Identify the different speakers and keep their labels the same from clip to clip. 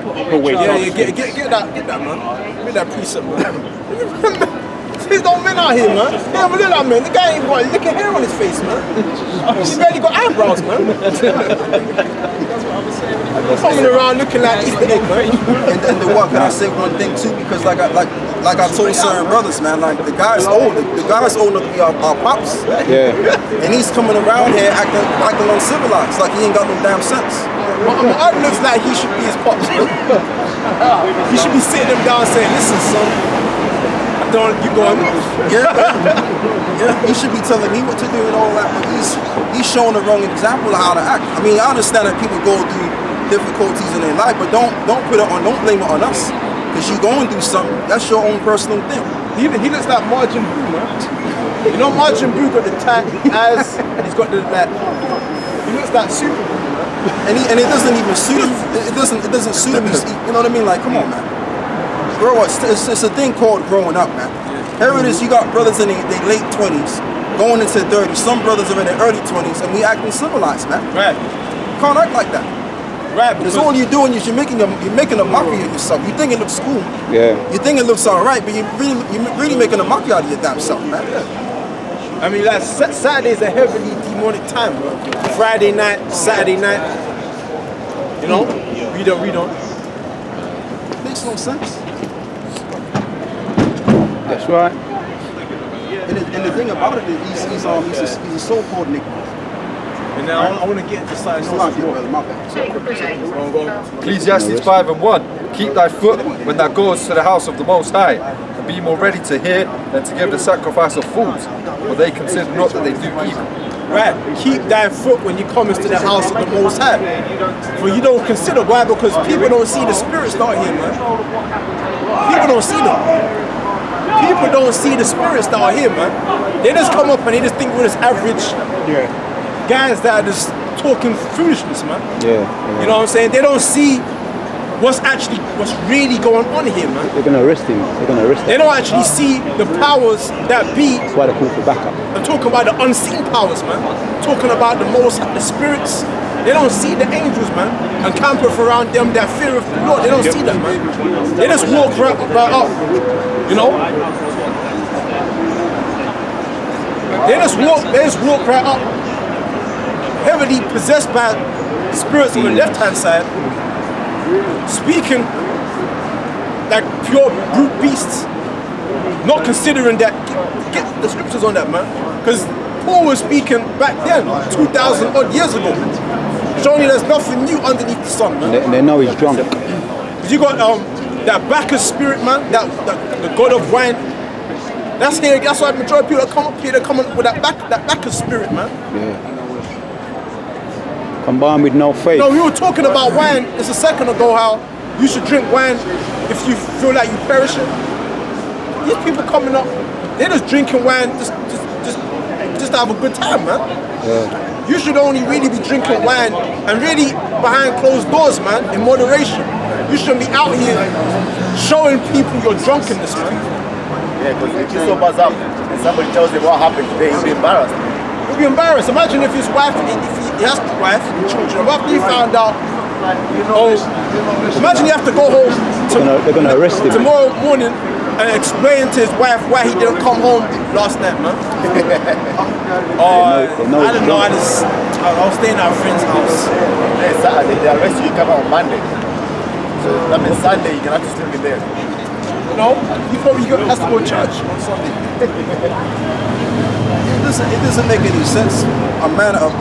Speaker 1: Get that, man. Get that precept, man. These don't men out here, man. Yeah, but look at that, man. The guy ain't got a lick of hair on his face, man. He barely got eyebrows, man. Coming around looking like Easter egg, man.
Speaker 2: And the what? Can I say one thing too? Because like I told certain brothers, man, like the guy's old. The guy's old enough to be our pops.
Speaker 3: Yeah.
Speaker 2: And he's coming around here acting uncivilized, like he ain't got no damn sense.
Speaker 1: It looks like he should be his pops. He should be sitting him down saying, "Listen, son. You go on."
Speaker 2: Yeah, he should be telling me what to do and all that, but he's showing the wrong example of how to act. I mean, I understand that people go through difficulties in their life, but don't blame it on us. Because you going through something, that's your own personal thing.
Speaker 1: He looks like Margin Boo, man. You know Margin Boo got the tight eyes and he's got the like, he looks like Super Boo, man.
Speaker 2: And it doesn't even suit him. It doesn't suit him. You know what I mean? Like, come on, man. Grow up. It's a thing called growing up, man. Here it is, you got brothers in their late 20s, going into 30s. Some brothers are in their early 20s, and we acting civilized, man.
Speaker 1: Right.
Speaker 2: You can't act like that.
Speaker 1: Right.
Speaker 2: Because all you're doing is you're making a mockery of yourself. You think it looks cool.
Speaker 3: Yeah.
Speaker 2: You think it looks all right, but you're really making a mockery out of your damn self, man.
Speaker 1: I mean, like Saturday's a heavily demonic time, bro. Friday night, Saturday night. You know, read on.
Speaker 2: Makes no sense.
Speaker 3: That's right.
Speaker 2: And the thing about it is he's a so-called nigga.
Speaker 1: And now I want to get into something else.
Speaker 4: Ecclesiastes 5:1. Keep thy foot when thou goest to the house of the Most High, and be more ready to hear than to give the sacrifice of fools, for they consider not that they do evil.
Speaker 1: Right, keep thy foot when you come into the house of the Most High. For you don't consider why? Because people don't see the spirits out here, man. People don't see them. People don't see the spirits that are here, man. They just come up and they just think we're just average guys that are just talking foolishness, man.
Speaker 3: Yeah.
Speaker 1: You know what I'm saying? They don't see what's really going on here, man.
Speaker 3: They're gonna arrest him.
Speaker 1: They don't actually see the powers that be.
Speaker 3: That's why they call for backup.
Speaker 1: I'm talking about the unseen powers, man. Talking about the spirits. They don't see the angels, man, and campeth around them that fear of the Lord. They don't see that, man. They just walk right up, you know. They just walk right up, heavily possessed by spirits on the left-hand side, speaking like pure brute beasts, not considering that. Get the scriptures on that, man, because Paul was speaking back then, 2,000 odd years ago. Showing you there's nothing new underneath the sun, man.
Speaker 3: And they know he's drunk.
Speaker 1: Because you got that Bacchus spirit, man, the god of wine. That's why the majority of people that come up here, they come up with that Bacchus spirit, man.
Speaker 3: Yeah. Combined with no faith.
Speaker 1: No, we were talking about wine just a second ago, how you should drink wine if you feel like you're perishing. These people coming up, they're just drinking wine just to have a good time, man.
Speaker 3: Yeah.
Speaker 1: You should only really be drinking wine and really behind closed doors, man, in moderation. You shouldn't be out here showing people your drunkenness, man.
Speaker 5: Yeah, because if he sobers up and somebody tells him what happened today, he'll be embarrassed.
Speaker 1: He'll be embarrassed. Imagine if his wife, if he has a wife and children, what if he found out, imagine you have to go home
Speaker 3: They're gonna arrest him
Speaker 1: tomorrow morning and explain to his wife why he didn't come home last night, man. I don't know. I was staying at a friend's house.
Speaker 5: Hey, Saturday, they arrest you, you come out on Monday. So that means Sunday you can actually still be there.
Speaker 1: No, he probably has to go to church on Sunday.
Speaker 2: It doesn't make any sense. A man of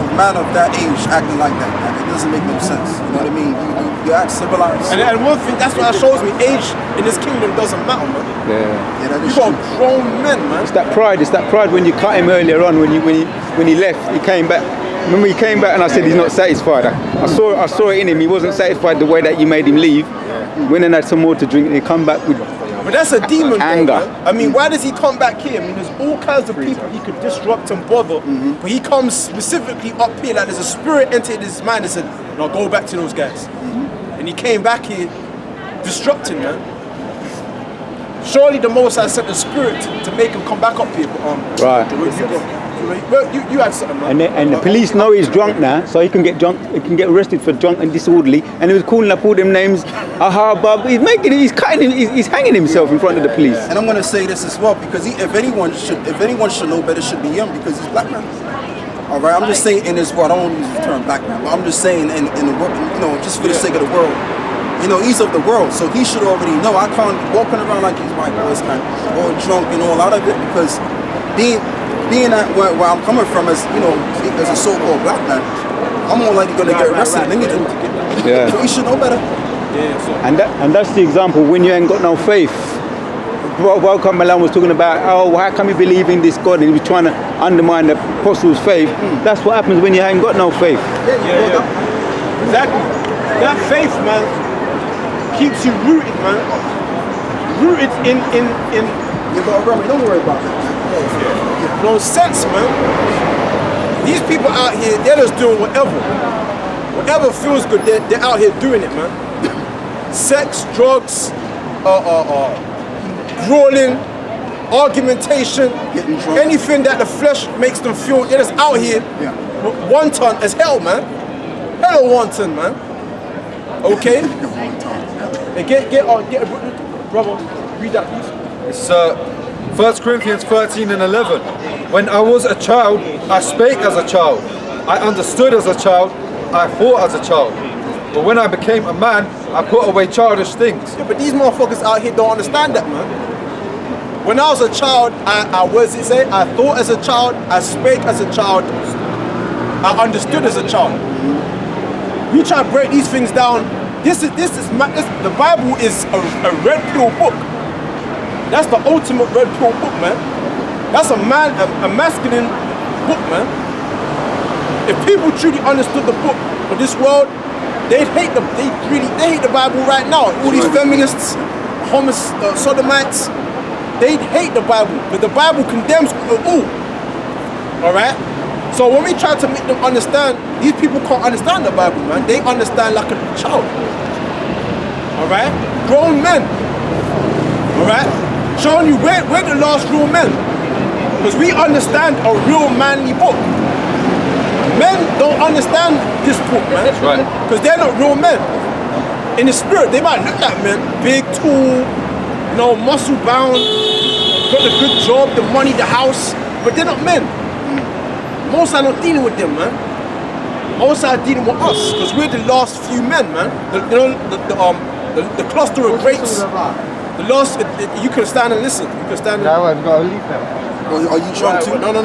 Speaker 2: that age acting like that, man. It doesn't make no sense. You know what I mean? You act civilized.
Speaker 1: And one thing, that's what that shows me. Age in this kingdom doesn't matter, man.
Speaker 3: Yeah.
Speaker 1: You got grown men, man.
Speaker 3: It's that pride when you cut him earlier on, when he left, he came back. Remember he came back and I said he's not satisfied. I saw it in him. He wasn't satisfied the way that you made him leave. Went and had some more to drink and he come back with
Speaker 1: But that's a demon,
Speaker 3: anger.
Speaker 1: Though, man. I mean, why does he come back here? I mean, there's all kinds of people he could disrupt and bother, but he comes specifically up here, like there's a spirit entered his mind and said, no, go back to those guys. And he came back here disrupting, man. Surely the Most High sent the spirit to make him come back up here.
Speaker 3: Right.
Speaker 1: Well, you had something, man.
Speaker 3: And the police know he's drunk now, so he can get drunk. He can get arrested for drunk and disorderly. And he was calling up all them names. Aha, Bob. He's cutting him. He's hanging himself in front of the police.
Speaker 2: And I'm gonna say this as well because if anyone should know better, it should be him because he's black man. All right, I'm just saying in this world. I don't want to use the term black man, but I'm just saying in the world, just for the sake of the world. He's of the world, so he should already know. I can't be walking around like these white boys, man, all drunk and all out of it because being at where I'm coming from as as a so-called black man, I'm more likely going to get arrested than anything.
Speaker 3: Yeah.
Speaker 2: So he should know better.
Speaker 3: And that's the example when you ain't got no faith. Welcome Milan was talking about, how come you believe in this God? And he was trying to undermine the apostles' faith. That's what happens when you ain't got no faith.
Speaker 1: Yeah. Exactly. That faith, man, keeps you rooted, man. Rooted in.
Speaker 2: You got to don't worry about that.
Speaker 1: No sense, man. These people out here, they're just doing whatever. Whatever feels good, they're out here doing it, man. Sex, drugs, brawling, argumentation, anything that the flesh makes them feel, they're just out here wanton as hell, man. Hell wanton, man. Okay? Hey, get brother, read that please.
Speaker 4: It's 1 Corinthians 13 and 11. When I was a child, I spake as a child. I understood as a child. I thought as a child. But when I became a man, I put away childish things.
Speaker 1: Yeah, but these motherfuckers out here don't understand that, man. When I was a child, I thought as a child, I spake as a child, I understood as a child. We try to break these things down. The Bible is a red pill book. That's the ultimate red pill book, man. That's a masculine book, man. If people truly understood the book of this world, they hate the Bible right now. All these feminists, sodomites, they hate the Bible, but the Bible condemns all. All right. So when we try to make them understand, these people can't understand the Bible, man. They understand like a child. All right, grown men. All right, showing you we're the last real men, because we understand a real manly book. Men don't understand this book, man.
Speaker 4: That's right.
Speaker 1: Because they're not real men. In the spirit, they might look like men, big, tall, muscle bound, got a good job, the money, the house, but they're not men. Most are not dealing with them, man. Most are dealing with us, because we're the last few men, man. The cluster of grapes. The last, you can stand and listen. You can stand and...
Speaker 5: I've got to leave them.
Speaker 2: Are you trying to?
Speaker 1: No.
Speaker 5: No,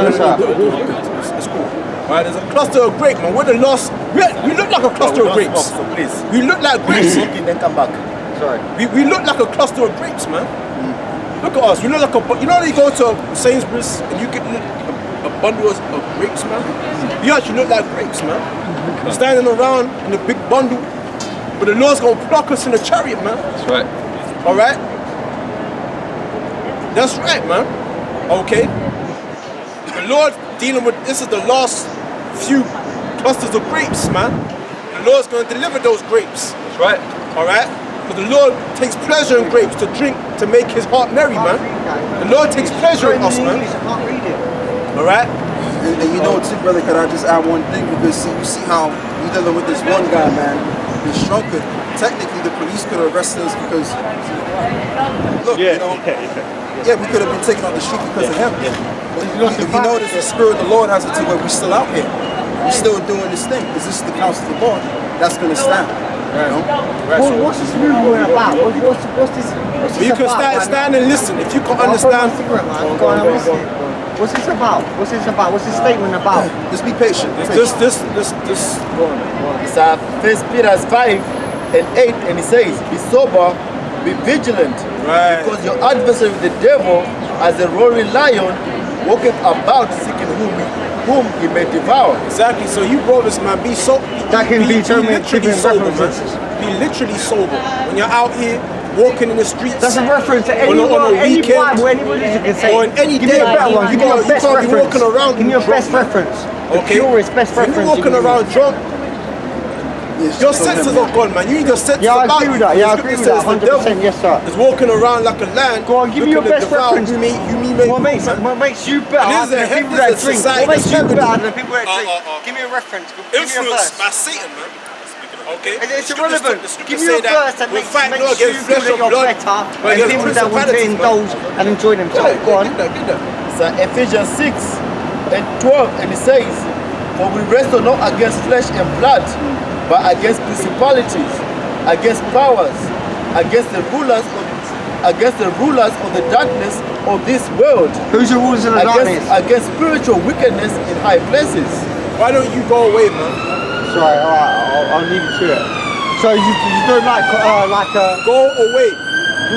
Speaker 1: It's cool. Right, there's a cluster of grapes, man. We're the last. We look like a cluster of grapes.
Speaker 5: So please.
Speaker 1: We look like grapes.
Speaker 5: Okay, then come back. Sorry.
Speaker 1: We look like a cluster of grapes, man. Look at us. We look like you go to Sainsbury's and you get a bundle of grapes, man. You actually look like grapes, man. We're standing around in a big bundle, but the Lord's gonna pluck us in a chariot, man.
Speaker 4: That's right.
Speaker 1: All right. That's right, man. Okay. The Lord dealing with this is the last few clusters of grapes, man. The Lord's going to deliver those grapes.
Speaker 4: That's right.
Speaker 1: All right? Because the Lord takes pleasure in grapes to drink, to make his heart merry, man. The Lord takes pleasure in us, man. All right?
Speaker 2: And too, brother, could I just add one thing? Because you see how we dealing with this one guy, man, this drunkard. Technically, the police could have arrested us because, look, yeah, we could have been taken off the street because of him. But if you notice, the Spirit of the Lord has it to where we're still out here. We're still doing this thing because this is the counsel of the Lord. That's going to stand.
Speaker 5: Right. Well, what's this movement about? What's this
Speaker 1: You can stand and listen. If you can understand.
Speaker 5: What's this about? What's this about? What's this statement about?
Speaker 2: Just be patient.
Speaker 1: This.
Speaker 5: Go on. It's 1 Peter 5:8, and it says, "Be sober, be vigilant,
Speaker 1: Right.
Speaker 5: because your adversary, the devil, as a roaring lion, walketh about seeking whom he may devour."
Speaker 1: Exactly. So you brothers, man, be so.
Speaker 5: That can be
Speaker 1: literally
Speaker 5: different
Speaker 1: sober,
Speaker 5: references.
Speaker 1: man. Be literally sober when you're out here walking in the streets.
Speaker 5: That's a reference to any
Speaker 1: on a
Speaker 5: any
Speaker 1: weekend,
Speaker 5: Bible, any religion can say.
Speaker 1: or in any
Speaker 5: Give
Speaker 1: day.
Speaker 5: me a better one. Give me your best
Speaker 1: can't be
Speaker 5: reference.
Speaker 1: walking around
Speaker 5: Give me your
Speaker 1: drunk,
Speaker 5: best
Speaker 1: man.
Speaker 5: reference. The
Speaker 1: Okay.
Speaker 5: purest best
Speaker 1: When
Speaker 5: reference.
Speaker 1: you're walking
Speaker 5: you can
Speaker 1: around
Speaker 5: use.
Speaker 1: drunk, Your senses are gone, man. You need your senses
Speaker 6: Yeah, I
Speaker 1: about
Speaker 6: agree with
Speaker 1: you.
Speaker 6: that. Yeah, I
Speaker 1: The
Speaker 6: agree with
Speaker 1: scripture
Speaker 6: that.
Speaker 1: says the
Speaker 6: 100%. Yes, sir.
Speaker 1: Is walking around like a lion.
Speaker 6: Go on, give me your
Speaker 1: looking to
Speaker 6: best
Speaker 1: devour
Speaker 6: reference.
Speaker 1: who made
Speaker 6: What makes,
Speaker 1: man.
Speaker 6: what makes you better
Speaker 1: And
Speaker 6: than the people that
Speaker 1: there's a
Speaker 6: drink?
Speaker 1: society
Speaker 6: What makes you
Speaker 1: that's
Speaker 6: better than the people that drink?
Speaker 1: uh.
Speaker 6: Give me a reference. Give me a
Speaker 1: Influenced
Speaker 6: verse.
Speaker 1: by Satan, man. Okay?
Speaker 6: It's irrelevant.
Speaker 1: The scriptures
Speaker 6: Give me
Speaker 1: say
Speaker 6: a verse that
Speaker 1: we're
Speaker 6: makes
Speaker 1: fighting
Speaker 6: you
Speaker 1: not against
Speaker 6: feel
Speaker 1: flesh
Speaker 6: that
Speaker 1: and
Speaker 6: you're
Speaker 1: blood,
Speaker 6: better
Speaker 1: but
Speaker 6: than
Speaker 1: against
Speaker 6: people that want to
Speaker 1: principalities, man.
Speaker 6: indulge and enjoy themselves. Go on.
Speaker 1: Get that.
Speaker 5: So Ephesians 6 and 12, and it says, for we wrestle not against flesh and blood, but against principalities, against powers, against the rulers of the darkness of this world,
Speaker 6: Who's the rulers of the darkness?
Speaker 5: against spiritual wickedness in high places.
Speaker 1: Why don't you go away, man?
Speaker 6: Sorry, alright, I'll leave it to it. So you don't like
Speaker 1: Go away.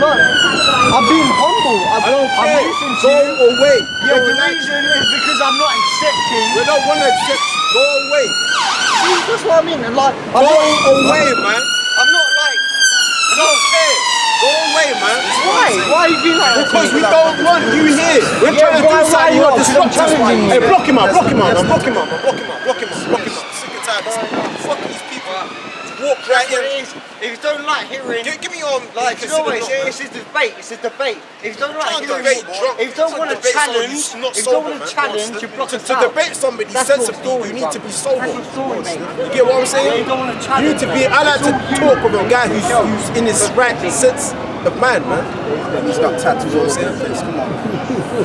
Speaker 6: no, I'm being humble.
Speaker 1: I don't
Speaker 6: I'm
Speaker 1: care.
Speaker 6: listening to
Speaker 1: Go
Speaker 6: you.
Speaker 1: away.
Speaker 6: Yeah, the reason is because I'm not accepting.
Speaker 1: We don't want to accept you. Go away.
Speaker 6: See, that's what I mean. Like,
Speaker 1: Go away, man.
Speaker 6: I'm not like.
Speaker 1: We don't care. Go away, man.
Speaker 6: Why? Why are you being like that?
Speaker 1: Because we don't want you here. We're trying to do something. You're disrupting. Hey, block him out. Block him out. Block him out. Block him out. Block him out. Block him out. Sick and tired of this. Fuck these people. Walk right in.
Speaker 6: If you don't like hearing,
Speaker 1: Give me on.
Speaker 6: like, you know what? It's a debate. It's a debate. If you don't like hearing, if you don't want to challenge, if you don't want to challenge, you block us
Speaker 1: To
Speaker 6: out.
Speaker 1: debate somebody
Speaker 6: That's your
Speaker 1: sensibly,
Speaker 6: story,
Speaker 1: you need to
Speaker 6: bro.
Speaker 1: be sober.
Speaker 6: That's your story, mate.
Speaker 1: You get what I'm saying?
Speaker 6: You don't want to
Speaker 1: You
Speaker 6: challenge.
Speaker 1: need to be. I like to talk with a guy who's in his right sense of mind, man.
Speaker 2: He's got tattoos all over his face. Come on, man.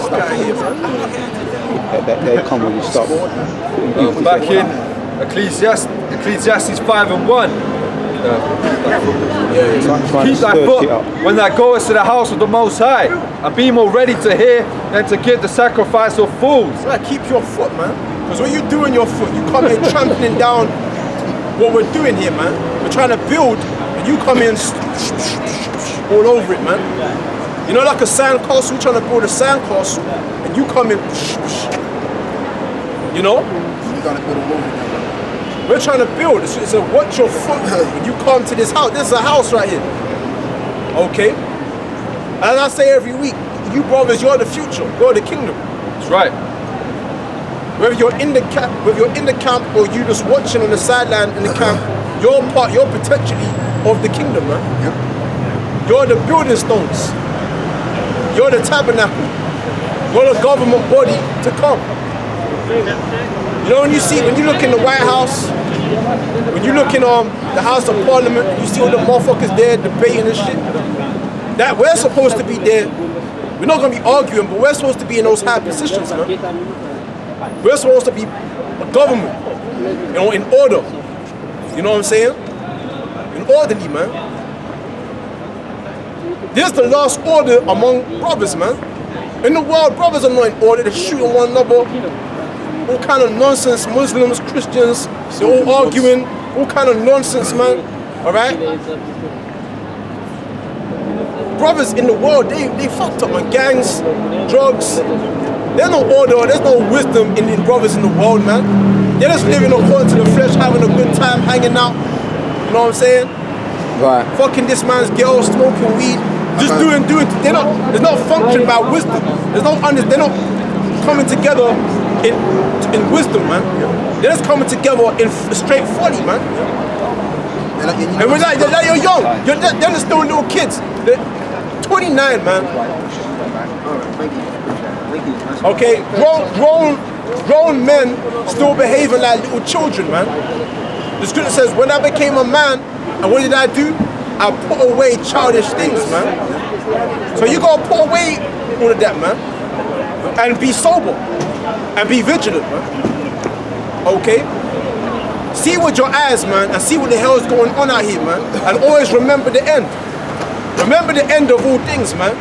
Speaker 1: Fuck out of here, man.
Speaker 3: They come when you stop.
Speaker 4: Back in Ecclesiastes 5 and 1. Keep thy foot when thou goest to the house of the Most High, and be more ready to hear than to give the sacrifice of fools.
Speaker 1: Right, keep your foot, man. Because when you're doing your foot, you come in trampling down what we're doing here, man. We're trying to build, and you come in all over it, man. You know, like a sand castle, we're trying to build a sand castle, and you come in, you know?
Speaker 2: You gotta put him over there.
Speaker 1: We're trying to build. It's a watch your foot when you come to this house. This is a house right here. Okay? And as I say every week, you brothers, you're the future. You're the kingdom.
Speaker 4: That's right.
Speaker 1: Whether you're in the camp, or you just watching on the sideline in the camp, you're potentially of the kingdom, man.
Speaker 2: Yep.
Speaker 1: You're the building stones. You're the tabernacle. You're the government body to come. You know, when you look in the White House, when you look in the House of Parliament, you see all the motherfuckers there debating and shit. That we're supposed to be there. We're not gonna be arguing, but we're supposed to be in those high positions, man. We're supposed to be a government, you know, in order. You know what I'm saying? In orderly, man. This is the last order among brothers, man. In the world, brothers are not in order. They're shooting one another. All kind of nonsense. Muslims, Christians, they're all arguing. All kind of nonsense, man. All right? Brothers in the world, they fucked up, man. Gangs, drugs. There's no order. There's no wisdom in brothers in the world, man. They're just living according to the flesh, having a good time, hanging out. You know what I'm saying?
Speaker 3: Right.
Speaker 1: Fucking this man's girl, smoking weed, just doing. There's no function by wisdom. They're not coming together in wisdom, man. They're just coming together in straight folly, man. And we're like, you're young. They're just still little kids. They're 29, man. Okay, grown men still behaving like little children, man. The scripture says, when I became a man, and what did I do? I put away childish things, man. So you gotta put away all of that, man. And be sober. And be vigilant, man. Okay? See with your eyes, man, and see what the hell is going on out here, man. And always remember the end. Remember the end of all things, man.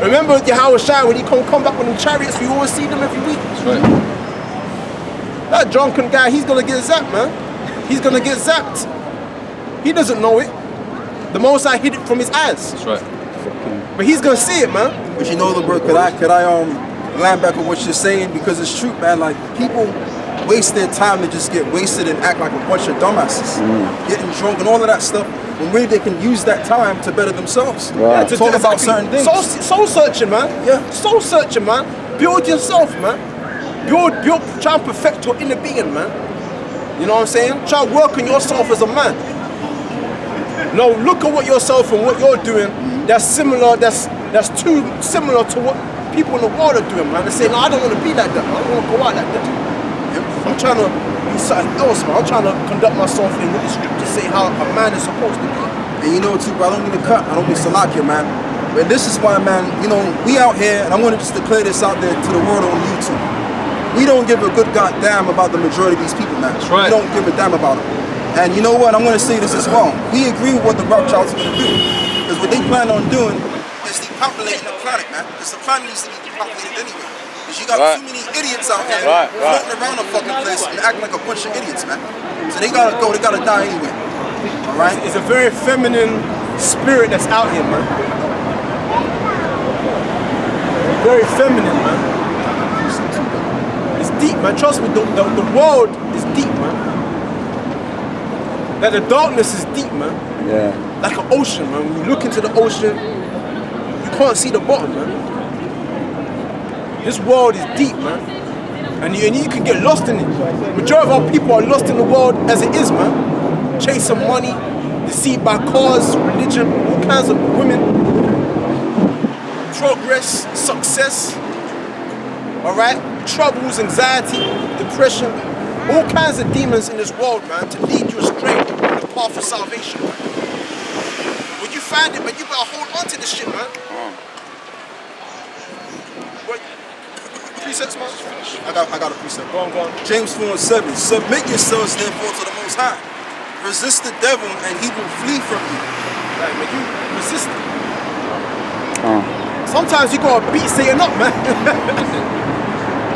Speaker 1: Remember Yahweh Shai when he come back on the chariots, we always see them every week.
Speaker 4: That's right.
Speaker 1: That drunken guy, he's gonna get zapped, man. He's gonna get zapped. He doesn't know it. The Most High hid it from his eyes.
Speaker 4: That's right.
Speaker 1: But he's gonna see it, man.
Speaker 2: But you know, LeBron, could I land back on what you're saying, because it's true, man. Like, people waste their time to just get wasted and act like a bunch of dumbasses, getting drunk and all of that stuff, when really they can use that time to better themselves.
Speaker 3: Right.
Speaker 1: Yeah, to
Speaker 2: Talk about
Speaker 1: exactly.
Speaker 2: certain things.
Speaker 1: Soul searching, man.
Speaker 2: Yeah.
Speaker 1: Soul searching, man. Build yourself, man. Build, try and perfect your inner being, man. You know what I'm saying? Try and work on yourself as a man. No, look at what yourself and what you're doing. That's similar. That's too similar to what people in the world are doing, man. They say, no, I don't want to be like that. I don't want to go out like that. I'm trying to be something else, man. I'm trying to conduct myself in what the scriptures say how a man is supposed to be.
Speaker 2: And you know too, bro, I don't mean to cut. I don't mean Salakia, man. But this is why, man, you know, we out here, and I want to just declare this out there to the world on YouTube. We don't give a good goddamn about the majority of these people, man.
Speaker 4: That's right.
Speaker 2: We don't give a damn about them. And you know what? I'm going to say this as well. We agree with what the Rothschilds are going to do. Because what they plan on doing is depopulating the planet, man. Because the planet needs to be depopulated anyway. Because you got too many idiots out here floating around the fucking place and acting like a bunch of idiots, man. So they got to go. They got to die anyway. All right?
Speaker 1: It's a very feminine spirit that's out here, man. Very feminine, man. It's deep, man. Trust me, the world is deep, man. Like the darkness is deep, man.
Speaker 3: Yeah.
Speaker 1: Like an ocean, man. When you look into the ocean, you can't see the bottom, man. This world is deep, man. And you can get lost in it. Majority of our people are lost in the world as it is, man. Chasing money, deceived by cars, religion, all kinds of women. Progress, success, all right? Troubles, anxiety, depression. All kinds of demons in this world, man, to lead you astray on the path of salvation, man. When you find it, man, you better hold on to this shit, man. What? Precepts, man?
Speaker 2: I got a precept.
Speaker 1: Go on.
Speaker 2: James 4:7. Submit yourselves therefore to the Most High. Resist the devil and he will flee from you.
Speaker 1: Like, man, you resist it. Sometimes you gotta beat Satan up, man.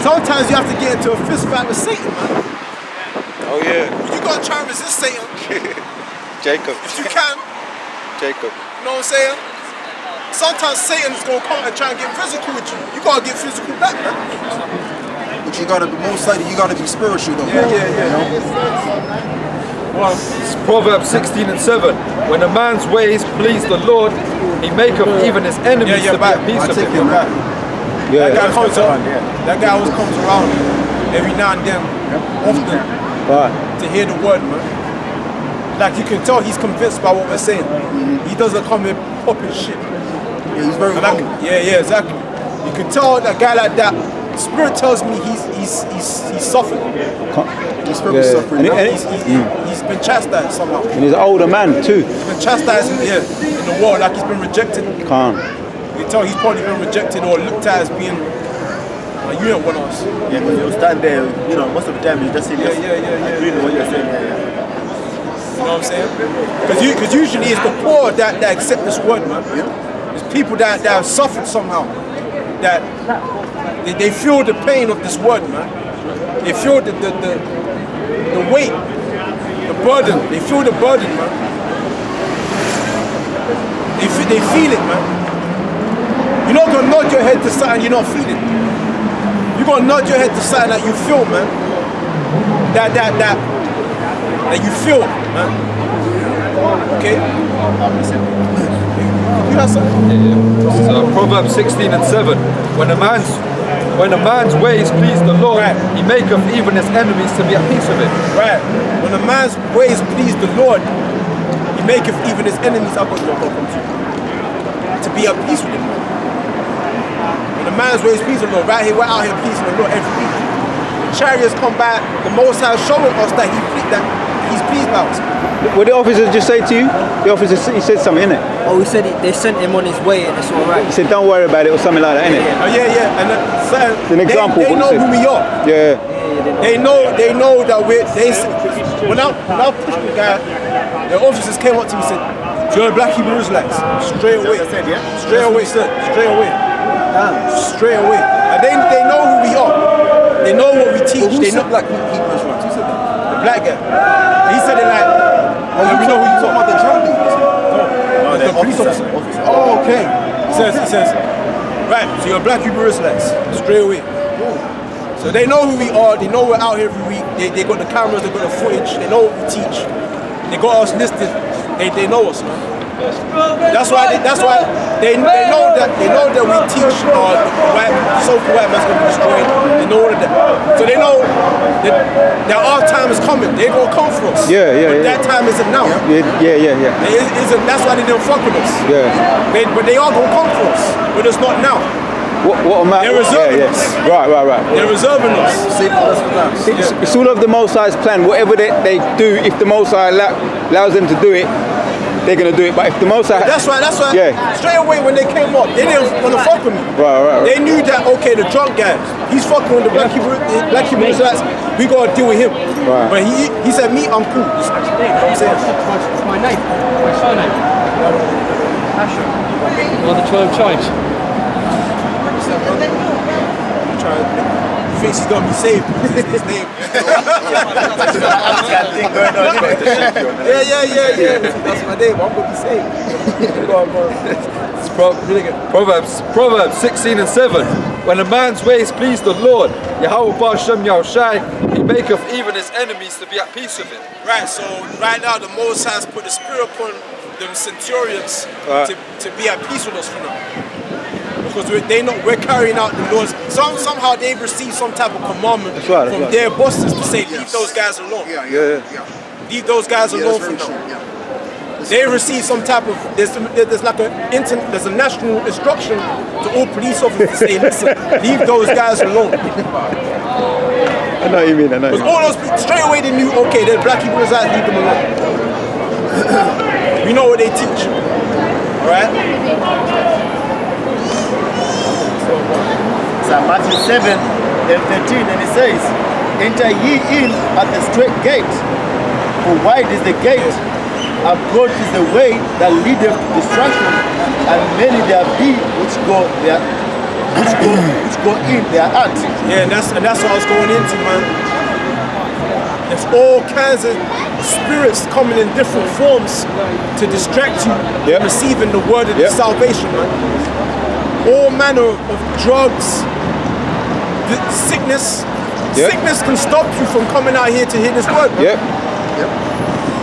Speaker 1: Sometimes you have to get into a fist fight with Satan, man.
Speaker 3: Oh yeah.
Speaker 1: When you gotta try and resist Satan,
Speaker 3: Jacob.
Speaker 1: if you can,
Speaker 3: Jacob.
Speaker 1: you know what I'm saying? Sometimes Satan's gonna come and try and get physical with you. You gotta get physical back, man.
Speaker 2: But you gotta be, most likely, you gotta be spiritual though.
Speaker 1: Yeah. Well,
Speaker 4: It's Proverbs 16:7. When a man's ways please the Lord, he maketh even his enemies to be at peace with him.
Speaker 1: that guy comes around. That guy always comes around every now and then, often, to hear the word, man. Like you can tell he's convinced by what we're saying. He doesn't come here popping shit.
Speaker 2: Yeah, he's very
Speaker 1: Like,
Speaker 2: humble.
Speaker 1: yeah, exactly. You can tell that guy like that. Spirit tells me he's suffering.
Speaker 2: He's probably suffering.
Speaker 1: He's been chastised somehow.
Speaker 3: And he's an older man too.
Speaker 1: He's been chastised in the world, like he's been rejected.
Speaker 3: Can't.
Speaker 1: You can tell he's probably been rejected or looked at as being like, you don't want us.
Speaker 5: Yeah, because you'll stand there, you know, most of the time you just say yes. Agree with what you're saying.
Speaker 1: You know what I'm saying? Because usually it's the poor that accept this word, man. It's people that have suffered somehow. That they feel the pain of this word, man. They feel the weight, the burden. They feel the burden, man. They feel it, man. You're not gonna nod your head to something you're not feeling. You're gonna nod your head to something that you feel, man. That you feel, man. Okay? You have something?
Speaker 4: This is Proverbs 16:7. When a man's ways please the Lord, he maketh even his enemies to be at peace with him.
Speaker 1: Right. When a man's ways please the Lord, he maketh even his enemies to be at peace with him. When a man's ways please the Lord, right here, we're out here pleasing the Lord every week. When chariots come back, the Most High showing us that he's pleased by us.
Speaker 3: What did the officer just say to you? The officer, he said something, innit?
Speaker 7: Oh, he said they sent him on his way and it's alright.
Speaker 3: He said, don't worry about it or something like that, innit?
Speaker 1: Oh yeah. And
Speaker 3: An example
Speaker 1: they
Speaker 3: of
Speaker 1: know
Speaker 3: what he
Speaker 1: who
Speaker 3: said.
Speaker 1: we are.
Speaker 3: Yeah.
Speaker 1: They know that when I pushed the guy, the officers came up to me and said, "You're a black Hebrew Israelites." Straight away. Straight away, sir. Straight away. And they know who we are. They know what we teach.
Speaker 2: Who
Speaker 1: They know
Speaker 2: said black people Israelites? Who said that?
Speaker 1: the black guy. He said it like,
Speaker 2: Oh, you know who you talking about, the drum beat?
Speaker 1: the police officer.
Speaker 2: Oh, okay.
Speaker 1: He says, right, so you're a black Hebrew Israelites. Straight away. So they know who we are, they know we're out here every week, they got the cameras, they got the footage, they know what we teach. They got us listed, they know us, man. That's why they know that we teach so-called white man's gonna be destroyed. They know all of that. So they know that our time is coming. They gonna come for us. But that time isn't now. That's why they didn't fuck with us. But they are gonna come for us. But it's not now.
Speaker 3: What amount?
Speaker 1: They're reserving us.
Speaker 3: Right.
Speaker 1: They're reserving us.
Speaker 3: It's all of the Most High's plan. Whatever they do, if the Most High allows them to do it, they're gonna do it. But if the Most High,
Speaker 1: that's why. Straight away when they came up, they didn't want to fuck with me.
Speaker 3: Right.
Speaker 1: They knew that the drunk guy, he's fucking with the black Hebrew Israelites. We gotta deal with him.
Speaker 3: Right.
Speaker 1: But he said, me, I'm cool. You know what I'm saying?
Speaker 7: It's my name, my surname. Asher. Or the 12 tribes.
Speaker 1: He thinks he's gonna be saved. His name. Yeah. That's my name. I'm gonna be saved. Go on.
Speaker 4: Proverbs 16 and 7. When a man's ways please the Lord, Yahweh Ba'Shem Yahushai, he maketh even his enemies to be at peace with him.
Speaker 1: Right, so right now the Most High has put the spirit upon them centurions to be at peace with us for now. Because we're carrying out the laws. Somehow they've received some type of commandment from their bosses to say, leave those guys alone. Leave those guys alone from now. They receive some type of there's a national instruction to all police officers to say, listen, leave those guys alone.
Speaker 3: I know what you mean.
Speaker 1: Because all those people straight away they knew, okay, they're black people inside, leave them alone. We know what they teach. Alright?
Speaker 5: So Matthew 7 and 13, and it says, enter ye in at the straight gate, for wide is the gate, and broad is the way that leadeth to destruction, and many there be which go in thereat.
Speaker 1: Yeah, and that's what I was going into, man. There's all kinds of spirits coming in different forms to distract you from receiving the word of the salvation, man. All manner of drugs, sickness. Sickness can stop you from coming out here to hear this word, man.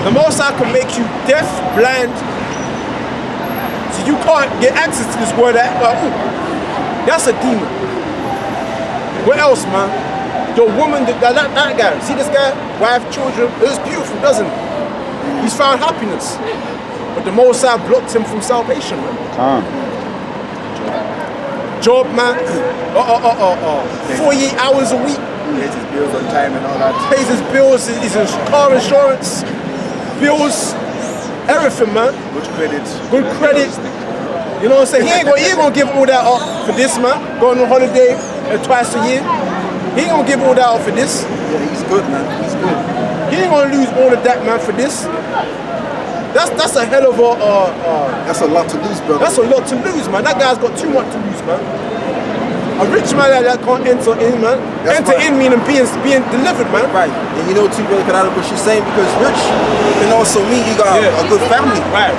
Speaker 1: The Most High can make you deaf, blind, so you can't get access to this word. That's a demon. What else, man? Your woman, that guy, see this guy? Wife, children, it was beautiful, doesn't it? He's found happiness. But the Most High blocked him from salvation, man. Job, man, 48 hours a week.
Speaker 5: Pays his bills on time and all that.
Speaker 1: Pays his bills, his car insurance, bills, everything, man. Good credit. You know what I'm saying? He ain't gonna give all that up for this, man. Going on holiday twice a year. He ain't gonna give all that up for this.
Speaker 2: Yeah, he's good, man. He's good.
Speaker 1: He ain't gonna lose all of that, man, for this. That's a hell of a...
Speaker 2: that's a lot to lose, brother.
Speaker 1: That's a lot to lose, man. That guy's got too much to lose, man. A rich man like that can't enter in, man. Enter in meaning being delivered, man.
Speaker 2: Right. And you know too, brother, what she's saying, because rich can also mean you got a good family.
Speaker 1: Right.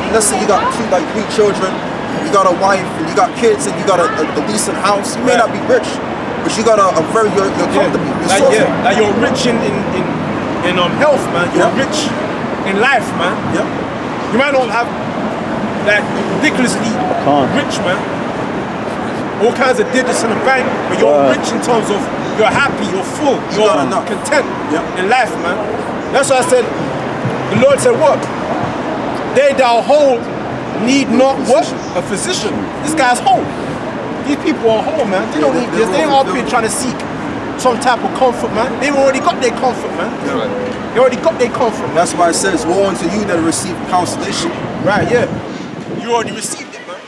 Speaker 2: Let's say you got 3 children, you got a wife, and you got kids, and you got a decent house. You may not be rich, but you got you're comfortable.
Speaker 1: Like you're rich in health, man. You're rich in life, man. You might not have like ridiculously rich, man. All kinds of digits in the bank, but you're rich in terms of you're happy, you're full, you're content in life, man. That's why I said, the Lord said what? They that are whole need not what? A physician. This guy's whole. These people are whole, man. They don't need this. They ain't up here trying to seek some type of comfort, man. They've already got their comfort, man. They already got their comfort.
Speaker 2: That's why it says, woe unto you that receive consolation.
Speaker 1: Right, you already received it, man.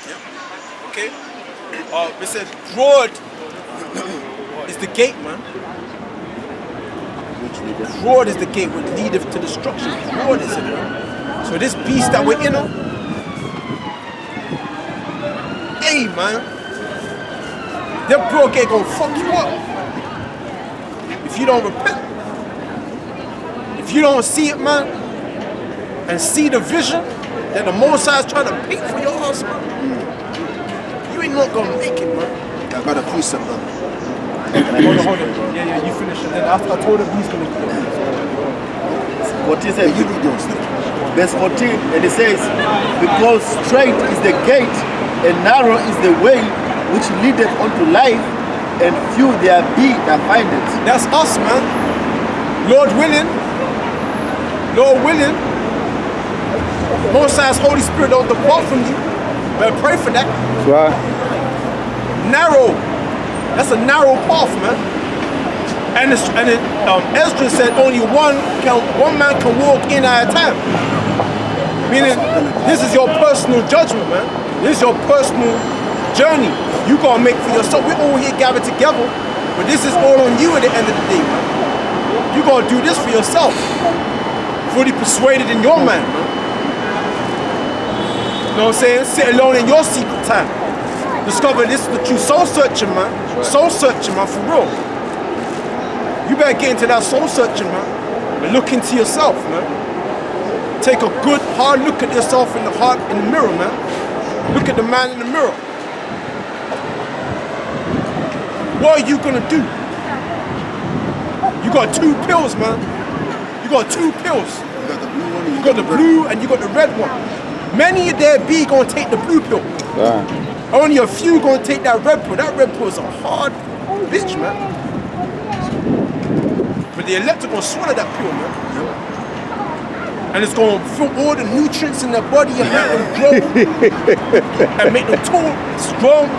Speaker 1: Okay? It said, broad is the gate, man. Broad is the gate which leadeth to destruction. Broad is it, man. So this beast that we're in, hey, man, that broad gate gonna fuck you up if you don't repent. If you don't see it, man, and see the vision that the Most High is trying to paint for your ass, man, you ain't not gonna make it, man.
Speaker 2: I got a precept, brother.
Speaker 1: Hold on. Yeah, you finish it. Then I told him he's gonna do it.
Speaker 5: What is it?
Speaker 2: You do this.
Speaker 5: verse 14, and it says, because straight is the gate, and narrow is the way which leadeth unto life, and few there be that find it.
Speaker 1: That's us, man. Lord willing, Most High's Holy Spirit don't depart from you. Better pray for that.
Speaker 3: That's right.
Speaker 1: Narrow. That's a narrow path, man. And Ezra said only one man can walk in at a time. Meaning, this is your personal judgment, man. This is your personal journey. You gotta make for yourself. We're all here gathered together, but this is all on you at the end of the day, man. You gotta do this for yourself. Fully persuaded in your man, man. You know what I'm saying? Sit alone in your secret time. Discover this is the true soul searching, man. Soul searching, man, for real. You better get into that soul searching, man. And look into yourself, man. Take a good, hard look at yourself in the mirror, man. Look at the man in the mirror. What are you gonna do? You got 2 pills, man. You got 2 pills. You got the blue and you got the red one. Many of there be gonna take the blue pill.
Speaker 3: Yeah.
Speaker 1: Only a few gonna take that red pill. That red pill is a hard bitch, man. But the elect are gonna swallow that pill, man. And it's gonna fill all the nutrients in their body and make them grow and make them tall, strong.